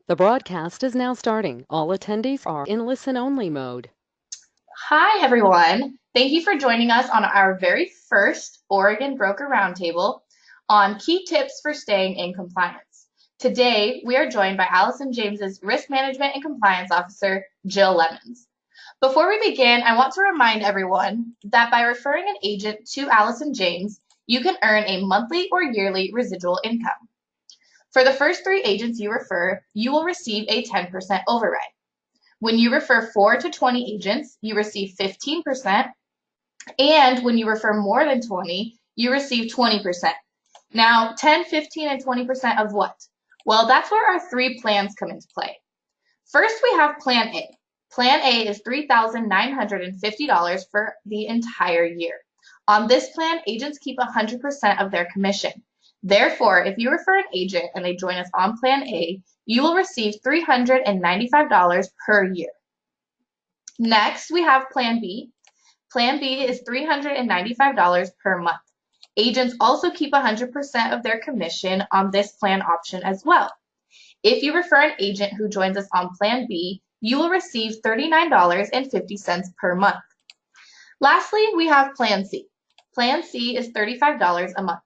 The broadcast is now starting. All attendees are in listen-only mode. Hi, everyone. Thank you for joining us on our very first Oregon Broker Roundtable on key tips for staying in compliance. Today, we are joined by Allison James's Risk Management and Compliance Officer, Jill Lemons. Before we begin, I want to remind everyone that by referring an agent to Allison James, you can earn a monthly or yearly residual income. For the first 3 agents you refer, you will receive a 10% override. When you refer 4 to 20 agents, you receive 15%, and when you refer more than 20, you receive 20%. Now, 10, 15, and 20% of what? Well, that's where our 3 plans come into play. First, we have Plan A. Plan A is $3,950 for the entire year. On this plan, agents keep 100% of their commission. Therefore, if you refer an agent and they join us on Plan A, you will receive $395 per year. Next, we have Plan B. Plan B is $395 per month. Agents also keep 100% of their commission on this plan option as well. If you refer an agent who joins us on Plan B, you will receive $39.50 per month. Lastly, we have Plan C. Plan C is $35 a month.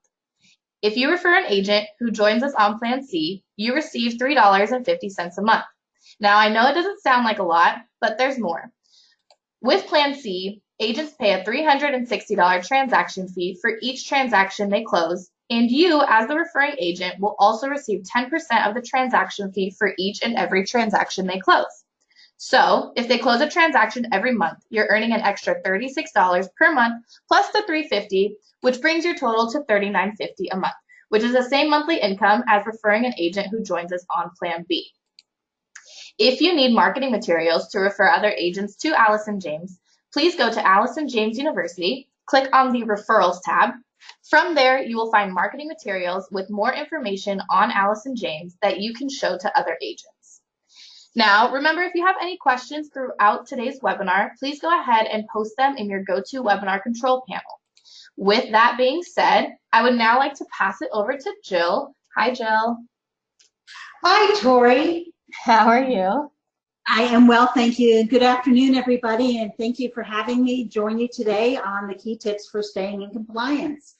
If you refer an agent who joins us on Plan C, you receive $3.50 a month. Now, I know it doesn't sound like a lot, but there's more. With Plan C, agents pay a $360 transaction fee for each transaction they close, and you, as the referring agent, will also receive 10% of the transaction fee for each and every transaction they close. So, if they close a transaction every month, you're earning an extra $36 per month plus the $350, which brings your total to $39.50 a month, which is the same monthly income as referring an agent who joins us on Plan B. If you need marketing materials to refer other agents to Allison James, please go to Allison James University, click on the Referrals tab. From there, you will find marketing materials with more information on Allison James that you can show to other agents. Now, remember, if you have any questions throughout today's webinar, please go ahead and post them in your GoToWebinar control panel. With that being said, I would now like to pass it over to Jill. Hi, Jill. Hi, Tori. How are you? I am well, thank you. Good afternoon, everybody, and thank you for having me join you today on the key tips for staying in compliance.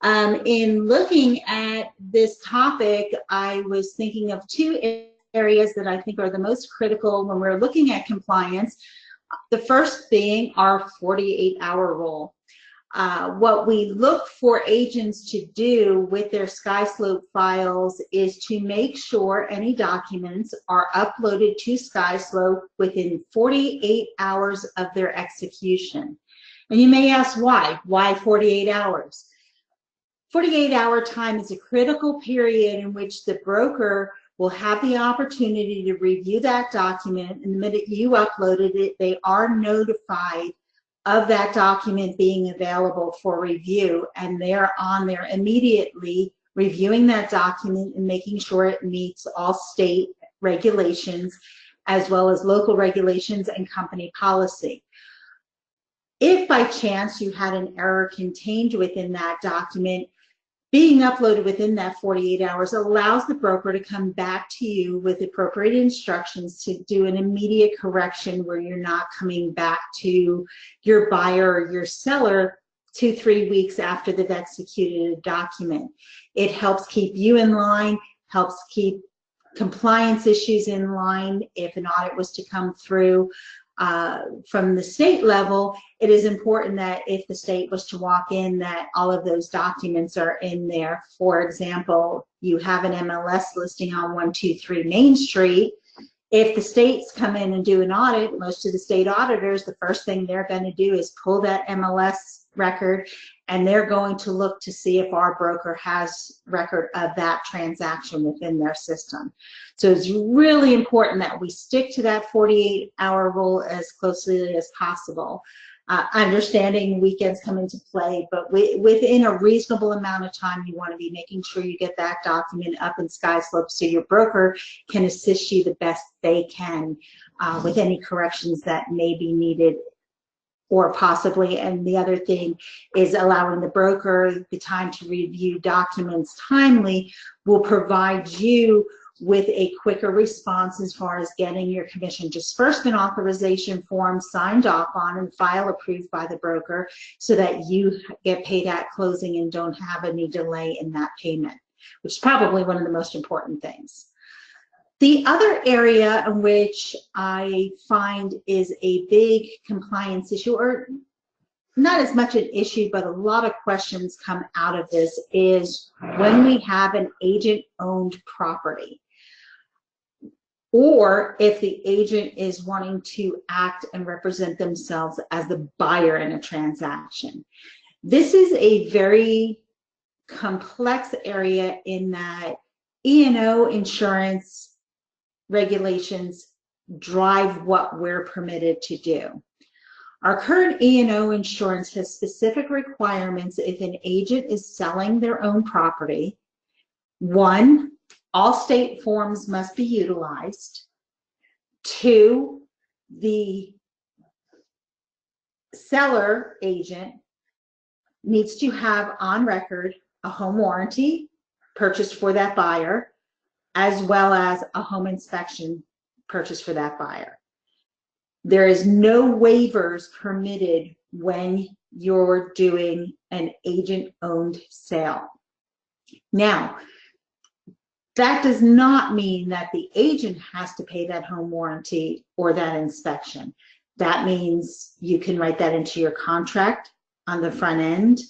In looking at this topic, I was thinking of 2 areas that I think are the most critical when we're looking at compliance. The first being our 48-hour rule. What we look for agents to do with their SkySlope files is to make sure any documents are uploaded to SkySlope within 48 hours of their execution. And you may ask why? Why 48 hours? 48-hour time is a critical period in which the broker will have the opportunity to review that document, and the minute you uploaded it, they are notified of that document being available for review, and they're on there immediately reviewing that document and making sure it meets all state regulations as well as local regulations and company policy. If by chance you had an error contained within that document, being uploaded within that 48 hours allows the broker to come back to you with appropriate instructions to do an immediate correction where you're not coming back to your buyer or your seller 2-3 weeks after they've executed a document. It helps keep you in line, helps keep compliance issues in line. If an audit was to come through from the state level, it is important that if the state was to walk in, that all of those documents are in there. For example, you have an MLS listing on 123 Main Street. If the states come in and do an audit, most of the state auditors, the first thing they're going to do is pull that MLS record, and they're going to look to see if our broker has record of that transaction within their system. So it's really important that we stick to that 48-hour rule as closely as possible. Understanding weekends come into play, but within a reasonable amount of time, you want to be making sure you get that document up in SkySlope so your broker can assist you the best they can with any corrections that may be needed or possibly. And the other thing is allowing the broker the time to review documents timely will provide you with a quicker response as far as getting your commission disbursement authorization form signed off on and file approved by the broker so that you get paid at closing and don't have any delay in that payment, which is probably one of the most important things. The other area in which I find is a big compliance issue, or not as much an issue, but a lot of questions come out of this, is when we have an agent-owned property, or if the agent is wanting to act and represent themselves as the buyer in a transaction. This is a very complex area in that E&O insurance regulations drive what we're permitted to do. Our current E&O insurance has specific requirements if an agent is selling their own property. 1, all state forms must be utilized. 2, the seller agent needs to have on record a home warranty purchased for that buyer, as well as a home inspection purchased for that buyer. There is no waivers permitted when you're doing an agent-owned sale. Now, that does not mean that the agent has to pay that home warranty or that inspection. That means you can write that into your contract on the front end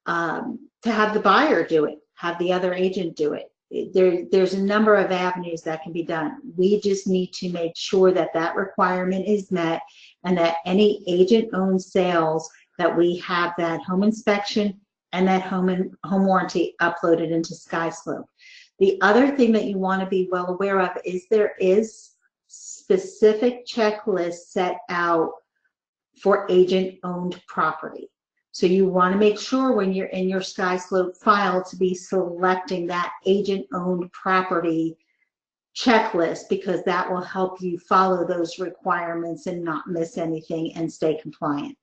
to have the buyer do it, have the other agent do it. There's a number of avenues that can be done. We just need to make sure that that requirement is met and that any agent-owned sales that we have that home inspection and that home warranty uploaded into SkySlope. The other thing that you want to be well aware of is there is specific checklists set out for agent-owned property. So you want to make sure when you're in your SkySlope file to be selecting that agent-owned property checklist, because that will help you follow those requirements and not miss anything and stay compliant.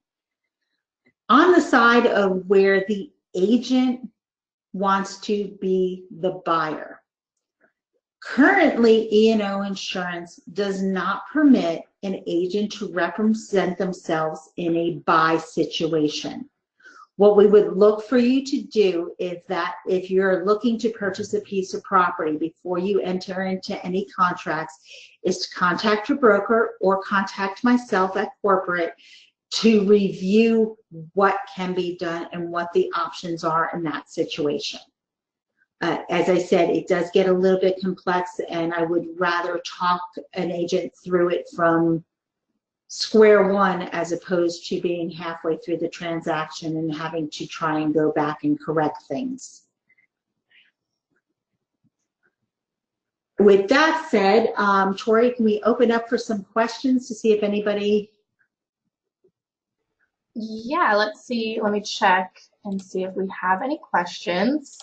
On the side of where the agent wants to be the buyer, currently E&O insurance does not permit an agent to represent themselves in a buy situation. What we would look for you to do is that if you're looking to purchase a piece of property before you enter into any contracts, is to contact your broker or contact myself at corporate to review what can be done and what the options are in that situation. As I said, it does get a little bit complex, and I would rather talk an agent through it from square one as opposed to being halfway through the transaction and having to try and go back and correct things. With that said, Tori, can we open up for some questions to see if anybody... Yeah, let's see. Let me check and see if we have any questions.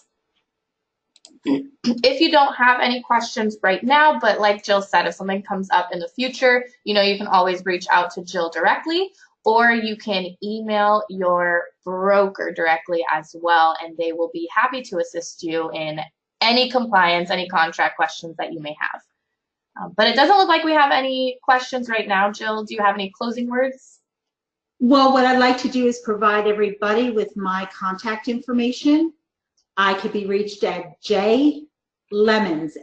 If you don't have any questions right now, but like Jill said, if something comes up in the future, you know, you can always reach out to Jill directly, or you can email your broker directly as well, and they will be happy to assist you in any compliance, any contract questions that you may have. But it doesn't look like we have any questions right now. Jill, do you have any closing words? Well, what I'd like to do is provide everybody with my contact information. I could be reached at jlemons, LEMONS,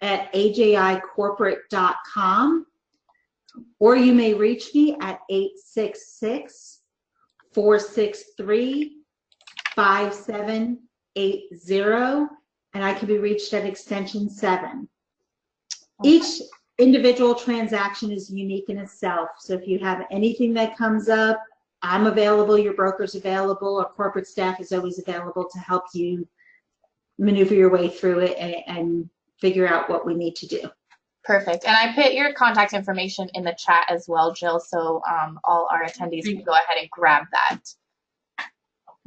at ajicorporate.com, or you may reach me at 866-463-5780, and I can be reached at extension 7. Each individual transaction is unique in itself, so if you have anything that comes up, I'm available, your broker's available, our corporate staff is always available to help you maneuver your way through it and figure out what we need to do. Perfect. And I put your contact information in the chat as well, Jill, so all our attendees can go ahead and grab that.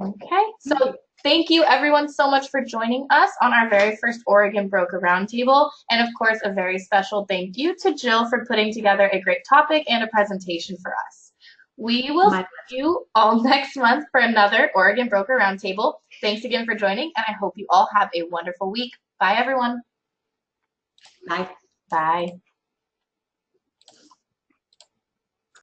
Okay, so thank you everyone so much for joining us on our very first Oregon Broker Roundtable. And of course, a very special thank you to Jill for putting together a great topic and a presentation for us. We will My see you all next month for another Oregon Broker Roundtable. Thanks again for joining, and I hope you all have a wonderful week. Bye, everyone. Bye. Bye.